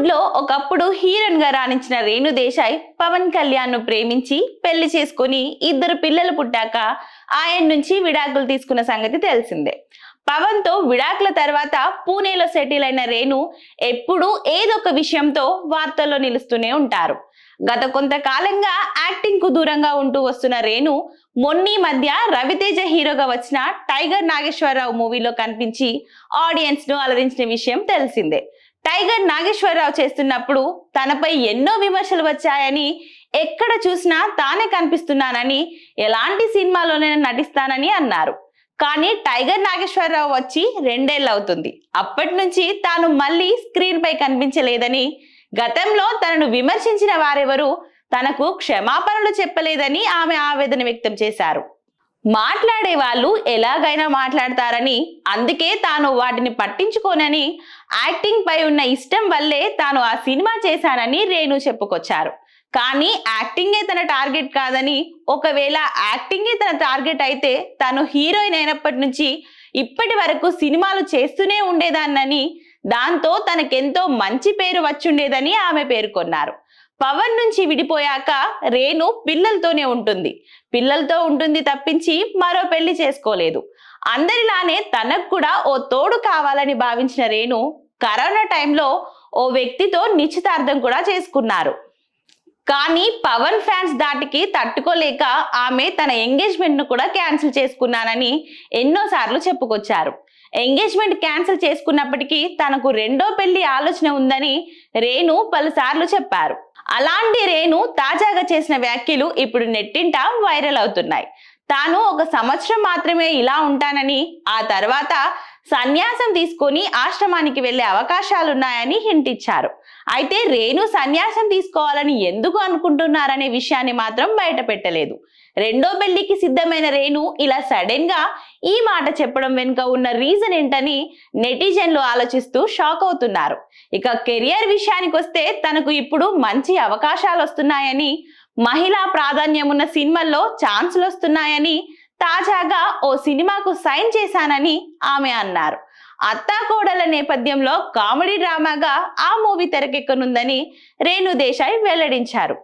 టాలీవుడ్ లో ఒకప్పుడు హీరోయిన్ గా రాణించిన రేణు దేశాయ్ పవన్ కళ్యాణ్ ను ప్రేమించి పెళ్లి చేసుకుని ఇద్దరు పిల్లలు పుట్టాక ఆయన నుంచి విడాకులు తీసుకున్న సంగతి తెలిసిందే. పవన్ తో విడాకుల తర్వాత పూణేలో సెటిల్ అయిన రేణు ఎప్పుడూ ఏదొక విషయంతో వార్తల్లో నిలుస్తూనే ఉంటారు. గత కొంతకాలంగా యాక్టింగ్ కు దూరంగా ఉంటూ వస్తున్న రేణు మొన్నీ మధ్య రవితేజ హీరోగా వచ్చిన టైగర్ నాగేశ్వరరావు మూవీలో కనిపించి ఆడియన్స్ ను అలరించిన విషయం తెలిసిందే. టైగర్ నాగేశ్వరరావు చేస్తున్నప్పుడు తనపై ఎన్నో విమర్శలు వచ్చాయని, ఎక్కడ చూసినా తానే కనిపిస్తున్నానని, ఎలాంటి సినిమాలోనైనా నటిస్తానని అన్నారు. కానీ టైగర్ నాగేశ్వరరావు వచ్చి 2 ఏళ్ళు అవుతుంది. అప్పటి నుంచి తాను మళ్ళీ స్క్రీన్ పై కనిపించలేదని, గతంలో తనను విమర్శించిన వారెవరూ తనకు క్షమాపణలు చెప్పలేదని ఆమె ఆవేదన వ్యక్తం చేశారు. మాట్లాడే వాళ్ళు ఎలాగైనా మాట్లాడతారని, అందుకే తాను వాటిని పట్టించుకోనని, యాక్టింగ్ పై ఉన్న ఇష్టం వల్లే తాను ఆ సినిమా చేశానని రేణు చెప్పుకొచ్చారు. కానీ యాక్టింగే తన టార్గెట్ కాదని, ఒకవేళ యాక్టింగే తన టార్గెట్ అయితే తను హీరోయిన్ అయినప్పటి నుంచి ఇప్పటి వరకు సినిమాలు చేస్తూనే ఉండేదాన్నని, దాంతో తనకెంతో మంచి పేరు వచ్చుండేదని ఆమె పేర్కొన్నారు. పవన్ నుంచి విడిపోయాక రేణు పిల్లలతోనే ఉంటుంది. పిల్లలతో ఉంటుంది తప్పించి మరో పెళ్లి చేసుకోలేదు. అందరిలానే తనకు కూడా ఓ తోడు కావాలని భావించిన రేణు కరోనా టైంలో ఓ వ్యక్తితో నిశ్చితార్థం కూడా చేసుకున్నారు. కానీ పవన్ ఫ్యాన్స్ దాటికి తట్టుకోలేక ఆమె తన ఎంగేజ్మెంట్ ను కూడా క్యాన్సిల్ చేసుకున్నానని ఎన్నోసార్లు చెప్పుకొచ్చారు. ఎంగేజ్మెంట్ క్యాన్సిల్ చేసుకున్నప్పటికీ తనకు రెండో పెళ్లి ఆలోచన ఉందని రేణు పలుసార్లు చెప్పారు. అలాంటి రేణు తాజాగా చేసిన వ్యాఖ్యలు ఇప్పుడు నెట్టింట వైరల్ అవుతున్నాయి. తాను 1 సంవత్సరం మాత్రమే ఇలా ఉంటానని, ఆ తర్వాత సన్యాసం తీసుకొని ఆశ్రమానికి వెళ్లే అవకాశాలున్నాయని హింట్ ఇచ్చారు. అయితే రేణు సన్యాసం తీసుకోవాలని ఎందుకు అనుకుంటున్నారనే విషయాన్ని మాత్రం బయట పెట్టలేదు. రెండో పెళ్లికి సిద్ధమైన రేణు ఇలా సడన్ గా ఈ మాట చెప్పడం వెనుక ఉన్న రీజన్ ఏంటని నెటిజన్లు ఆలోచిస్తూ షాక్ అవుతున్నారు. ఇక కెరియర్ విషయానికి వస్తే తనకు ఇప్పుడు మంచి అవకాశాలు వస్తున్నాయని, మహిళా ప్రాధాన్యం ఉన్న సినిమాల్లో ఛాన్సులు వస్తున్నాయని, తాజాగా ఓ సినిమాకు సైన్ చేశానని ఆమె అన్నారు. అత్తాకోడల నేపథ్యంలో కామెడీ డ్రామాగా ఆ మూవీ తెరకెక్కనుందని రేణు దేశాయ్ వెల్లడించారు.